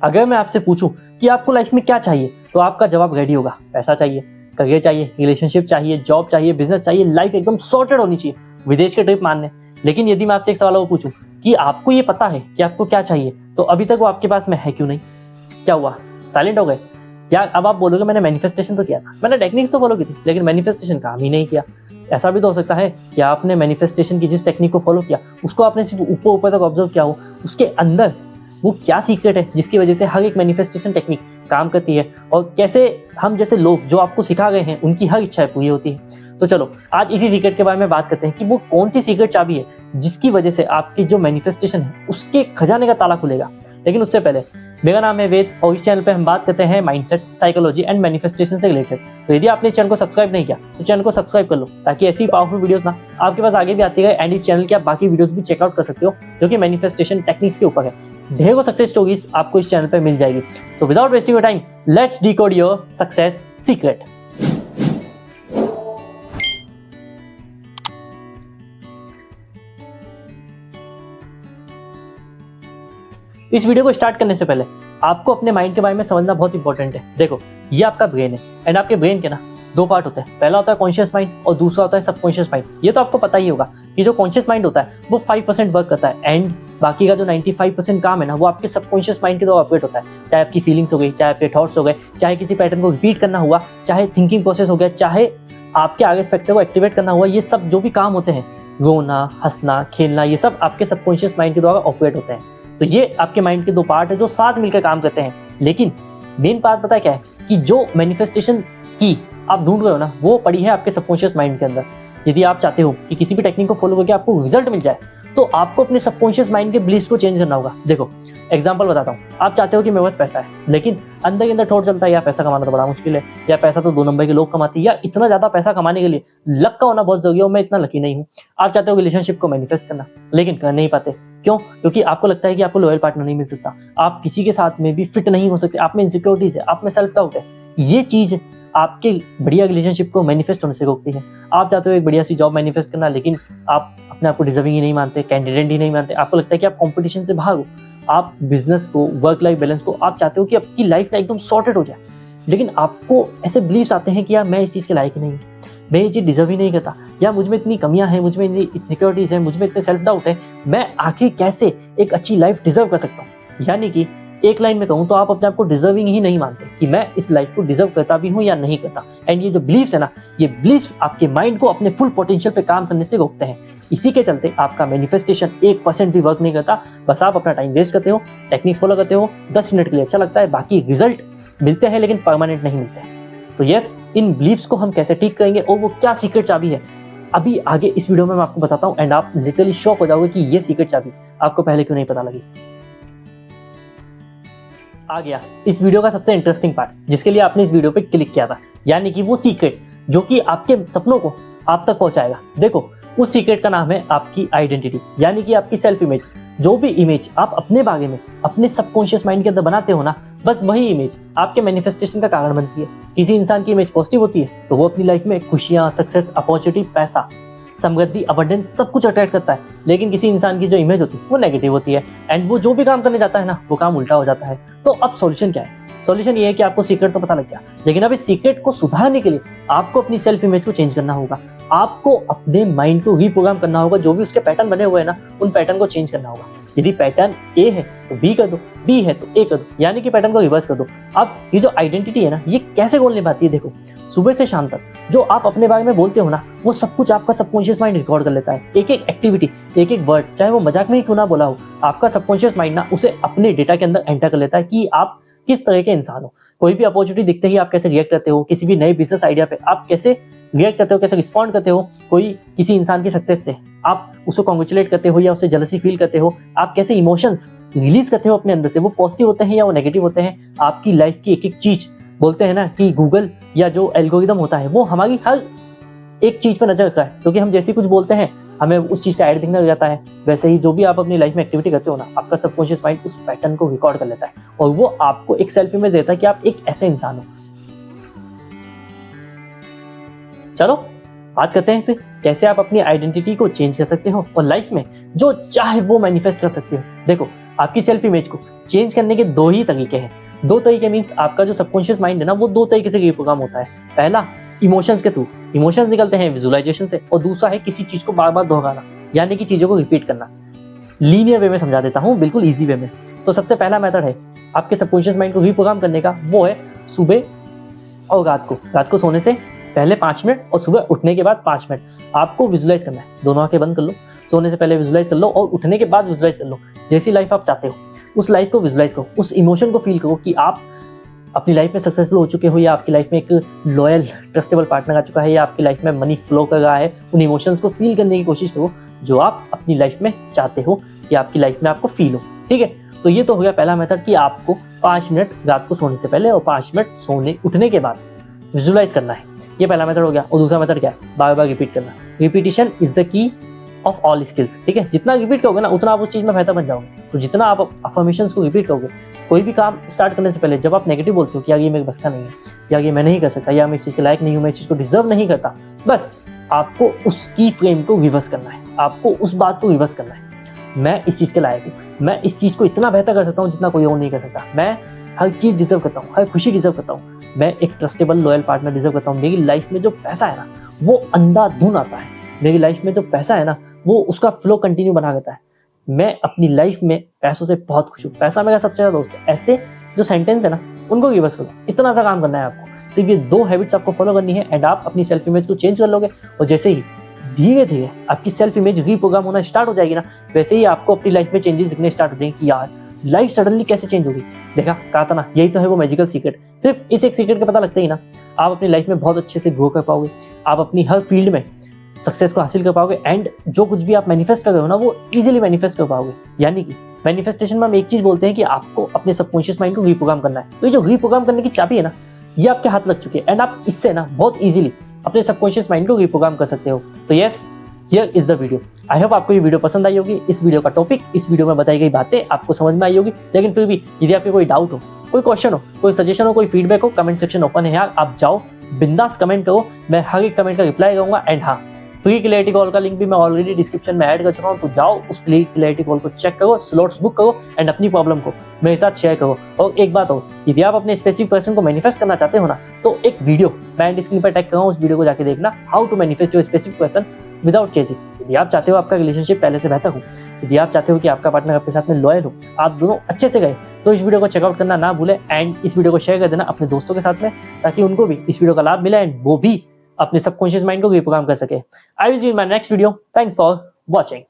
अगर मैं आपसे पूछूं कि आपको लाइफ में क्या चाहिए, तो आपका जवाब रेडी होगा। पैसा चाहिए, करियर चाहिए, रिलेशनशिप चाहिए, जॉब चाहिए, बिजनेस चाहिए, लाइफ एकदम सॉर्टेड होनी चाहिए, विदेश के ट्रिप मानने। लेकिन यदि मैं आपसे एक सवाल और पूछूं कि आपको ये पता है कि आपको क्या चाहिए, तो अभी तक वो आपके पास में है क्यों नहीं? क्या हुआ, साइलेंट हो गए? या अब आप बोलोगे मैंने मैनिफेस्टेशन तो किया था, मैंने टेक्निक्स तो फॉलो की थी, लेकिन मैनिफेस्टेशन काम ही नहीं किया। ऐसा भी तो हो सकता है कि आपने मैनिफेस्टेशन की जिस टेक्निक को फॉलो किया, उसको आपने सिर्फ ऊपर ऊपर तक ऑब्जर्व किया हो, उसके अंदर वो क्या सीक्रेट है जिसकी वजह से हर एक मैनिफेस्टेशन टेक्निक काम करती है, और कैसे हम जैसे लोग जो आपको सिखा गए हैं उनकी हर इच्छाएं पूरी होती है। तो चलो आज इसी सीक्रेट के बारे में बात करते हैं कि वो कौन सी सीक्रेट चाबी है जिसकी वजह से आपकी जो मैनिफेस्टेशन है उसके खजाने का ताला खुलेगा। लेकिन उससे पहले, मेरा नाम है वेद और इस चैनल पे हम बात करते हैं माइंडसेट, साइकोलॉजी एंड मैनिफेस्टेशन से रिलेटेड। तो यदि आपने चैनल को सब्सक्राइब नहीं किया तो चैनल को सब्सक्राइब कर लो, ताकि ऐसी पावरफुल वीडियोस ना आपके पास आगे भी आती रहे। एंड इस चैनल की आप बाकी वीडियोस भी चेकआउट कर सकते हो जो कि मैनिफेस्टेशन टेक्निक्स के ऊपर है। ढेरों सक्सेस स्टोरीज आपको इस चैनल पे मिल जाएगी। So without wasting your time, let's decode your success secret. इस वीडियो को स्टार्ट करने से पहले आपको अपने माइंड के बारे में समझना बहुत इंपॉर्टेंट है। देखो, ये आपका ब्रेन है एंड आपके ब्रेन के ना दो पार्ट होते हैं। पहला होता है कॉन्शियस माइंड और दूसरा होता है सबकॉन्शियस माइंड। ये तो आपको पता ही होगा कि जो कॉन्शियस माइंड होता है वो 5% वर्क करता है एंड बाकी का जो 95% काम है ना वो आपके सबकॉन्शियस माइंड के द्वारा ऑपरेट होता है। चाहे आपकी फीलिंग्स हो गई, चाहे आपके थॉट्स हो गए, चाहे किसी पैटर्न को रिपीट करना हुआ, चाहे थिंकिंग प्रोसेस हो गया, चाहे आपके आगे फैक्टर को एक्टिवेट करना हुआ, ये सब जो भी काम होते हैं, रोना, हंसना, खेलना, ये सब आपके सबकॉन्शियस माइंड के द्वारा ऑपरेट होते हैं। तो ये आपके माइंड के दो पार्ट है जो साथ मिलकर काम करते हैं। लेकिन मेन पार्ट पता है क्या है कि जो मैनिफेस्टेशन की आप ढूंढ रहे हो ना वो पड़ी है आपके सबकॉन्शियस माइंड के अंदर। यदि आप चाहते हो कि किसी भी टेक्निक को फॉलो करके आपको रिजल्ट मिल जाए, तो आपको अपने सबकॉन्शियस माइंड के बिलीफ्स को चेंज करना होगा। देखो एग्जांपल बताता हूँ, आप चाहते हो कि मेरे पास पैसा है, लेकिन अंदर के अंदर थॉट चलता है यार पैसा कमाना तो बड़ा मुश्किल है, या पैसा तो 2 नंबर के लोग कमाते हैं, या इतना ज्यादा पैसा कमाने के लिए लक का होना बहुत जरूरी है और मैं इतना लकी नहीं हूँ। आप चाहते हो रिलेशनशिप को मैनिफेस्ट करना, लेकिन कर नहीं पाते। क्यों? क्योंकि आपको लगता है कि आपको लॉयल पार्टनर नहीं मिल सकता, आप किसी के साथ में भी फिट नहीं हो सकते, आप में इनसिक्योरिटीज है, आप में सेल्फ डाउट है। ये चीज आपके बढ़िया रिलेशनशिप को मैनिफेस्ट होने से रोकती है। आप चाहते हो एक बढ़िया सी जॉब मैनिफेस्ट करना, लेकिन आप अपने आप को डिजर्विंग ही नहीं मानते, कैंडिडेट ही नहीं मानते, आपको लगता है कि आप कंपटीशन से बाहर हो। आप बिजनेस को, वर्क लाइफ बैलेंस को, आप चाहते हो कि आपकी लाइफ ना एकदम सॉर्टेड हो जाए, लेकिन आपको ऐसे बिलीव्स आते हैं कि यार मैं इस चीज़ के लायक नहीं हूँ, मैं ये चीज़ डिजर्व ही नहीं करता, या मुझ में इतनी कमियां हैं, मुझ में इतनी इनसिक्योरिटीज है, मुझ में इतने सेल्फ डाउट है, मैं आखिर कैसे एक अच्छी लाइफ डिजर्व कर सकता हूँ। यानी कि एक लाइन में कहूँ तो आप अपने आप को डिजर्विंग ही नहीं मानते कि मैं इस लाइफ को डिजर्व करता भी हूँ या नहीं करता। एंड ये जो बिलीव्स है ना, ये बिलीव्स आपके माइंड को अपने फुल पोटेंशियल पे काम करने से रोकते हैं। इसी के चलते आपका मैनिफेस्टेशन 1% भी वर्क नहीं करता। बस आप अपना टाइम वेस्ट करते हो, टेक्निक्स फॉलो करते हो, 10 मिनट के लिए अच्छा लगता है, बाकी रिजल्ट मिलते हैं लेकिन परमानेंट नहीं मिलते हैं। तो यस, इन बिलीव्स को हम कैसे ठीक करेंगे और वो क्या सीक्रेट चाबी है, अभी आगे इस वीडियो में मैं आपको बताता हूँ। एंड आप लिटरली शॉक हो जाओगे कि ये सीक्रेट चाबी आपको पहले क्यों नहीं पता लगी। आ गया इस वीडियो का सबसे इंटरेस्टिंग पार्ट, जिसके लिए आपने इस वीडियो पे क्लिक किया था, यानी कि वो सीक्रेट जो कि आपके सपनों को आप तक पहुंचाएगा। देखो, उस सीक्रेट का नाम है आपकी आइडेंटिटी, यानी कि आपकी सेल्फ इमेज। जो भी इमेज आप अपने बारे में अपने सबकॉन्शियस माइंड के अंदर बनाते हो ना, बस वही इमेज आपके मैनिफेस्टेशन का कारण बनती है। किसी इंसान की इमेज पॉजिटिव होती है तो वो अपनी लाइफ में खुशियां, सक्सेस, अपॉर्चुनिटी, पैसा, समृद्धि, अबंडेंस सब कुछ अट्रैक्ट करता है। लेकिन किसी इंसान की जो इमेज होती है वो नेगेटिव होती है एंड वो जो भी काम करने जाता है ना वो काम उल्टा हो जाता है। तो अब सॉल्यूशन क्या है? सॉल्यूशन ये है कि आपको सीक्रेट तो पता लग गया, लेकिन अब इस सीक्रेट को सुधारने के लिए आपको अपनी सेल्फ इमेज को चेंज करना होगा। आपको अपने माइंड को रीप्रोग्राम करना होगा। जो भी उसके पैटर्न बने हुए हैं ना, उन पैटर्न को चेंज करना होगा। यदि पैटर्न ए है तो बी कर दो, बी है तो ए कर दो, यानी कि पैटर्न को रिवर्स कर दो। अब ये जो आइडेंटिटी है ना, ये कैसे रोल निभाती है? देखो, सुबह से शाम तक जो आप अपने बारे में बोलते हो ना, वो सब कुछ आपका सबकॉन्शियस माइंड रिकॉर्ड कर लेता है। एक एक एक्टिविटी, एक एक वर्ड, चाहे वो मजाक में ही क्यों ना बोला हो, आपका सबकॉन्शियस माइंड ना उसे अपने डेटा के अंदर एंटर कर लेता है कि आप किस तरह के इंसान हो। कोई भी अपॉर्चुनिटी दिखते ही आप कैसे रिएक्ट करते हो, किसी भी नए बिजनेस आइडिया पे आप कैसे रिएक्ट करते हो, कैसे रिस्पॉन्ड करते हो, कोई किसी इंसान की सक्सेस से आप उसको कॉन्ग्रेचुलेट करते हो या उससे जेलसी फील करते हो, आप कैसे इमोशंस रिलीज करते हो अपने अंदर से, वो पॉजिटिव होते हैं या वो नेगेटिव होते हैं। आपकी लाइफ की एक एक चीज, बोलते हैं ना कि गूगल या जो एल्गोरिदम होता है वो हमारी हर एक चीज पर नजर रखता है, क्योंकि हम जैसे कुछ बोलते हैं हमें उस चीज का ऐड दिखने लग जाता है। वैसे ही जो भी आप अपनी लाइफ में एक्टिविटी करते हो ना, आपका सबकॉन्शियस माइंड उस पैटर्न को रिकॉर्ड कर लेता है और वो आपको एक सेल्फ इमेज देता है कि आप एक ऐसे इंसान हो। चलो बात करते हैं फिर कैसे आप अपनी आइडेंटिटी को चेंज कर सकते हो और लाइफ में जो चाहे वो मैनिफेस्ट कर सकते हो। देखो, आपकी सेल्फ इमेज को चेंज करने के दो ही तरीके हैं। दो तरीके मीन्स आपका जो सबकॉन्शियस माइंड है ना, वो दो तरीके से रीप्रोग्राम होता है। पहला इमोशंस के थ्रू, इमोशंस निकलते हैं विजुअलाइजेशन से, और दूसरा है किसी चीज को बार बार दोहराना, यानी कि चीजों को रिपीट करना। लीनियर वे में समझा देता हूँ, बिल्कुल ईजी वे में। तो सबसे पहला मेथड है आपके सबकॉन्शियस माइंड को रीप्रोग्राम करने का, वो है सुबह और रात को सोने से पहले 5 मिनट और सुबह उठने के बाद 5 मिनट आपको विजुलाइज करना है। दोनों आंखें बंद कर लो, सोने से पहले विजुलाइज कर लो और उठने के बाद विजुलाइज कर लो। जैसी लाइफ आप चाहते हो उस लाइफ को विजुलाइज करो, उस इमोशन को फील करो कि आप अपनी लाइफ में सक्सेसफुल हो चुके हो, या आपकी लाइफ में एक लॉयल ट्रस्टेबल पार्टनर आ चुका है, या आपकी लाइफ में मनी फ्लो कर रहा है। उन इमोशंस को फील करने की कोशिश करो जो आप अपनी लाइफ में चाहते हो कि आपकी लाइफ में आपको फील हो। ठीक है, तो ये तो हो गया पहला मेथड कि आपको 5 मिनट रात को सोने से पहले और 5 मिनट उठने के बाद विजुलाइज करना है। ये पहला मेथड हो गया। और दूसरा मेथड क्या है? बार बार रिपीट करना। Repetition is the key of all skills. ठीक है, जितना रिपीट करोगे ना उतना आप उस चीज में बेहतर बन जाओगे। तो जितना आप अफर्मेशंस को रिपीट करोगे, कोई भी काम स्टार्ट करने से पहले जब आप नेगेटिव बोलते हो कि यार ये मेरे बस का नहीं है, यार ये मैं नहीं कर सकता, या मैं इस चीज के लायक नहीं हूँ, मैं इस चीज को डिजर्व नहीं करता, बस आपको उसकी फ्रेम को रिवर्स करना है। आपको उस बात को रिवर्स करना है, मैं इस चीज के लायक हूँ, मैं इस चीज को इतना बेहतर कर सकता हूँ जितना कोई और नहीं कर सकता, मैं हर चीज डिजर्व करता हूँ, हर खुशी डिजर्व करता हूँ, मैं एक ट्रस्टेबल लॉयल पार्टनर डिजर्व करता हूँ। मेरी लाइफ में जो पैसा है ना वो अंधाधुन आता है, मेरी लाइफ में जो पैसा है ना वो उसका फ्लो कंटिन्यू बना रहता है। मैं अपनी लाइफ में पैसों से बहुत खुश हूँ, पैसा मेरा सबसे ज्यादा दोस्त है। ऐसे जो सेंटेंस है ना उनको रिवर्स करो। इतना सा काम करना है आपको, सिर्फ ये 2 हैबिट्स आपको फॉलो करनी है एंड आप अपनी सेल्फ इमेज को चेंज कर लोगे। और जैसे ही धीरे धीरे आपकी सेल्फ इमेज रीप्रोग्राम होना स्टार्ट हो जाएगी ना, वैसे ही आपको अपनी लाइफ में चेंजेस दिखने स्टार्ट हो जाएंगे कि यार लाइफ सडनली कैसे चेंज होगी। देखा, कहा था ना, यही तो है वो मैजिकल सीक्रेट। सिर्फ इस एक सीक्रेट का पता लगता ही ना आप अपनी लाइफ में बहुत अच्छे से ग्रो कर पाओगे, आप अपनी हर फील्ड में सक्सेस को हासिल कर पाओगे एंड जो कुछ भी आप मैनिफेस्ट कर रहे हो ना वो इजीली मैनिफेस्ट कर पाओगे। यानी कि मैनिफेस्टेशन में हम एक चीज बोलते हैं कि आपको अपने सबकॉन्शियस माइंड को रीप्रोग्राम करना है। तो ये जो रीप्रोग्राम करने की चाबी है ना, ये आपके हाथ लग चुकी है एंड आप इससे ना बहुत इजीली अपने सबकॉन्शियस माइंड को रीप्रोग्राम कर सकते हो। तो yes, here is the video. I hope आपको ये वीडियो पसंद आई होगी। इस वीडियो का टॉपिक, इस वीडियो में बताई गई बातें आपको समझ में आई होगी। लेकिन फिर भी यदि आपके कोई डाउट हो, कोई क्वेश्चन हो, कोई सजेशन हो, कोई फीडबैक हो, कमेंट सेक्शन ओपन है यार, आप जाओ बिंदास कमेंट करो, मैं हर एक कमेंट का रिप्लाई करूंगा। एंड हाँ, फ्री क्लैरिटी कॉल का लिंक भी मैं ऑलरेडी डिस्क्रिप्शन में ऐड कर चुका हूँ, तो जाओ उस फ्री क्लैरिटी कॉल को चेक करो, स्लॉट्स बुक करो एंड अपनी प्रॉब्लम को मेरे साथ शेयर करो। और एक बात हो, यदि आप अपने स्पेसिफिक पर्सन को मैनिफेस्ट करना चाहते हो ना, तो एक वीडियो मैं एंड स्क्रीन पर टैग कर रहा हूँ, उस वीडियो को जाके देखना, how to manifest your specific person without chasing. यदि आप चाहते हो आपका रिलेशनशिप पहले से बेहतर हो, यदि आप चाहते हो कि आपका पार्टनर आपके साथ में लॉयल हो, आप दोनों अच्छे से गए, तो इस वीडियो को चेकआउट करना ना भूलें एंड इस वीडियो को शेयर कर देना अपने दोस्तों के साथ में, ताकि उनको भी इस वीडियो का लाभ मिले एंड वो भी अपने सबकॉन्शियस माइंड को रीप्रोग्राम कर सके। I will see in my next video. Thanks for watching.